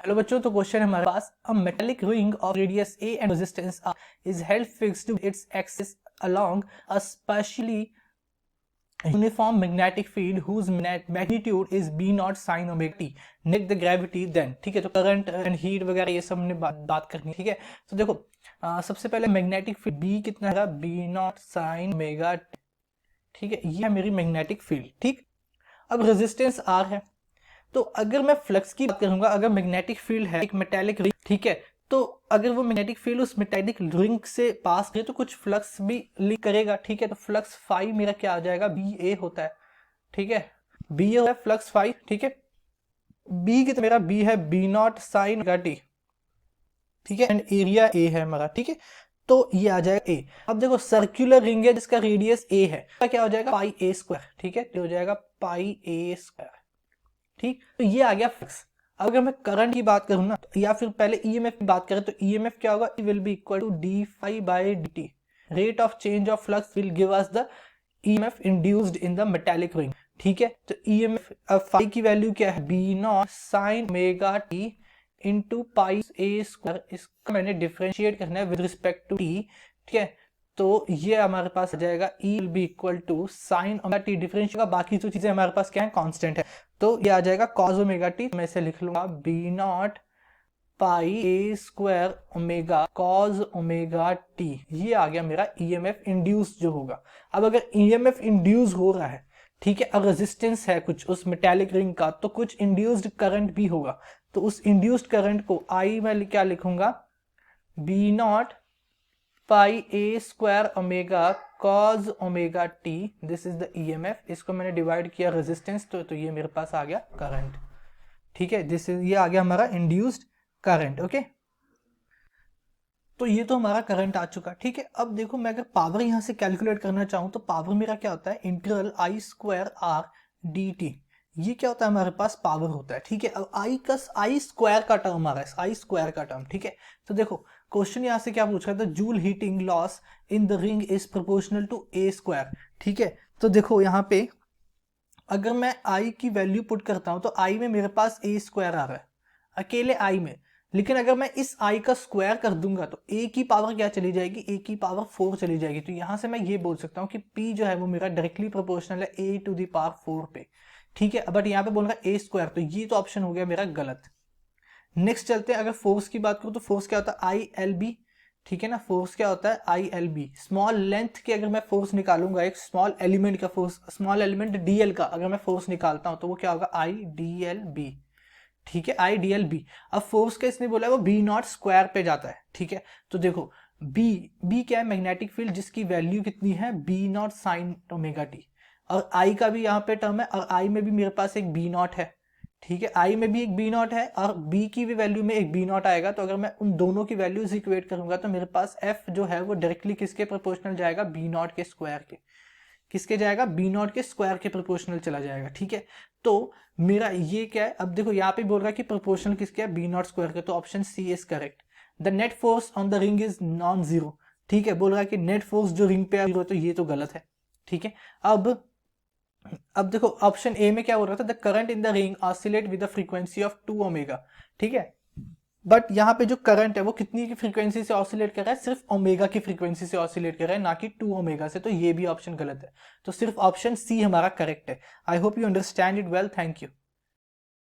Hello बच्चों, तो question है हमारे पास, a metallic ring of radius a and resistance r is held fixed to its axis along a spatially uniform magnetic field whose magnitude is b naught sin omega t, net the gravity then. ठीक है, तो current and heat वगैरह ये सब हमने बात करनी है। ठीक है, तो देखो सबसे पहले मैग्नेटिक फील्ड b कितना है, b naught sin omega t। ठीक है, ये है मेरी मैग्नेटिक फील्ड। ठीक, अब रेजिस्टेंस r है। तो अगर मैं फ्लक्स की बात करूंगा, अगर मैग्नेटिक फील्ड है एक मेटालिक रिंग, ठीक है, तो अगर वो मैग्नेटिक फील्ड उस मेटालिक रिंग से पास करे तो कुछ फ्लक्स भी लीक करेगा। ठीक है, तो फ्लक्स फाई मेरा क्या आ जाएगा, बी ए होता है। ठीक है, बी ए होता है फ्लक्स फाई। ठीक है, बी की तो मेरा बी है B not sine omega t. ठीक है, एंड एरिया ए है हमारा। ठीक है, तो ये आ जाएगा ए। अब देखो सर्कुलर रिंग है जिसका रेडियस ए है, क्या हो जाएगा, पाई ए स्क्वायर। ठीक है, तो हो जाएगा पाई ए स्क्वायर। ठीक, तो ये आ गया फिक्स। अगर मैं करंट की बात करूं ना, या फिर पहले ईएमएफ की बात करें, तो ईएमएफ क्या होगा, will be equal to d phi by d t. Rate of change of flux will give us the EMF induced in the metallic ring. ठीक है, तो ईएमएफ फाई की वैल्यू क्या है, B not sine omega t into pi a square. इसका मैंने differentiate करना है विद रिस्पेक्ट टू टी। ठीक है, तो ये हमारे पास आ जाएगा E will be equal to sine omega t differentiate का, बाकी जो चीजें हमारे पास क्या है, कांस्टेंट है। तो ये आ जाएगा कॉस ओमेगा टी। मैं इसे लिख लूंगा B naught pi a square omega cos omega t. ये आ गया मेरा ईएमएफ इंड्यूस जो होगा। अब अगर ईएमएफ इंड्यूस हो रहा है, ठीक है, अगर रेजिस्टेंस है कुछ उस मेटालिक रिंग का, तो कुछ इंड्यूस्ड करंट भी होगा। तो उस इंड्यूस्ड करंट को आई में क्या लिखूंगा, B naught pi a square omega cos omega t, this is the EMF. इसको मैंने डिवाइड किया रेजिस्टेंस, तो ये मेरे पास आ गया करंट। ठीक है, दिस इज, ये आ गया हमारा इंड्यूस्ड करंट। ओके, तो ये तो हमारा करंट आ चुका। ठीक है, अब देखो मैं अगर पावर यहां से कैलकुलेट करना चाहूं, तो पावर मेरा क्या होता है, इंटीग्रल आई स्क्वायर आर डी टी। ये क्या होता है, हमारे पास पावर होता है। ठीक है, अब आई स्क्वायर का टर्म आ रहा है, आई स्क्वायर का टर्म। ठीक है, तो देखो क्वेश्चन यहां से क्या पूछ रहा था, Joule heating loss in the ring is proportional to a square. ठीक है, तो देखो यहां पे अगर मैं आई की वैल्यू पुट करता हूं, तो आई में मेरे पास ए स्क्वायर आ रहा है अकेले आई में, लेकिन अगर मैं इस आई का स्क्वायर कर दूंगा तो ए की पावर क्या चली जाएगी, ए की पावर 4 चली जाएगी। तो यहां से मैं ये बोल सकता हूं कि पी जो है वो मेरा डायरेक्टली प्रोपोर्शनल है ए टू द पावर 4 पे। ठीक है, बट यहाँ पे बोल रहा है ए स्क्वायर, तो ये तो ऑप्शन हो गया मेरा गलत। नेक्स्ट चलते हैं, अगर फोर्स की बात करूं तो फोर्स क्या होता है, आई एल बी। ठीक है ना, फोर्स क्या होता है, I L B. Small length की अगर मैं फोर्स निकालूंगा, एक स्मॉल एलिमेंट का फोर्स, स्मॉल एलिमेंट डीएल का अगर मैं फोर्स निकालता हूं, तो वो क्या होगा, आई डी एल बी। ठीक है, आई डी एल बी। अब फोर्स का इसने बोला है वो बी नॉट स्क्वायर पे जाता है। ठीक है, तो देखो बी क्या है, मैग्नेटिक फील्ड जिसकी वैल्यू कितनी है, B not sine omega t. और आई का भी यहाँ पे टर्म है, और आई में भी मेरे पास एक बी नॉट है। ठीक है, आई में भी एक बी नॉट है और बी की भी वैल्यू में एक बी नॉट आएगा। तो अगर मैं उन दोनों की वैल्यूज इक्वेट करूंगा, तो मेरे पास एफ जो है वो डायरेक्टली किसके प्रोपोर्शनल जाएगा, बी नॉट के स्क्वायर के। किसके जाएगा, बी नॉट के स्क्वायर के प्रोपोर्शनल चला जाएगा। ठीक है, तो मेरा ये क्या है, अब देखो यहाँ पे बोल रहा है कि प्रोपोर्शनल किसके है, बी नॉट स्क्वायर के, तो option C is correct. The net force on the ring is non zero. ठीक है, बोल रहा है कि नेट फोर्स जो रिंग पे जीरो, तो ये तो गलत है। ठीक है, अब देखो ऑप्शन ए में क्या हो रहा था, the current in the ring oscillate with the frequency of 2 omega. ठीक है, बट यहाँ पे जो करंट है वो कितनी की फ्रीक्वेंसी से ऑसिलेट कर रहा है, सिर्फ ओमेगा की फ्रीक्वेंसी से ऑसिलेट कर रहा है, ना कि 2 ओमेगा से। तो ये भी ऑप्शन गलत है, तो सिर्फ ऑप्शन सी हमारा करेक्ट है। I hope you understand it well, thank you.